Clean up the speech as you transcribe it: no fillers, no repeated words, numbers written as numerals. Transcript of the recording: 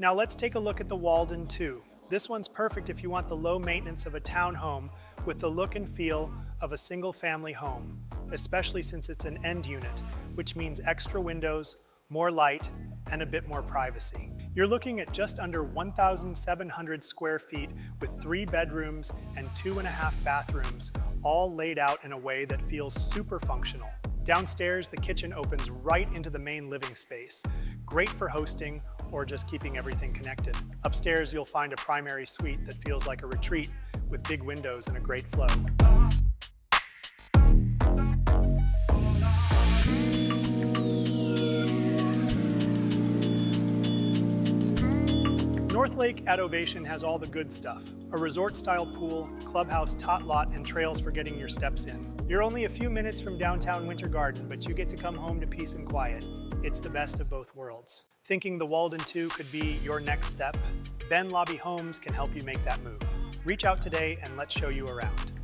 Now let's take a look at the Walden II. This one's perfect if you want the low maintenance of a townhome with the look and feel of a single-family home, especially since it's an end unit, which means extra windows, more light, and a bit more privacy. You're looking at just under 1,700 square feet with 3 bedrooms and 2.5 bathrooms, all laid out in a way that feels super functional. Downstairs, the kitchen opens right into the main living space, great for hosting or just keeping everything connected. Upstairs, you'll find a primary suite that feels like a retreat with big windows and a great flow. Northlake at Ovation has all the good stuff. A resort-style pool, clubhouse, tot lot, and trails for getting your steps in. You're only a few minutes from downtown Winter Garden, but you get to come home to peace and quiet. It's the best of both worlds. Thinking the Walden II could be your next step? Ben Laube Homes can help you make that move. Reach out today and let's show you around.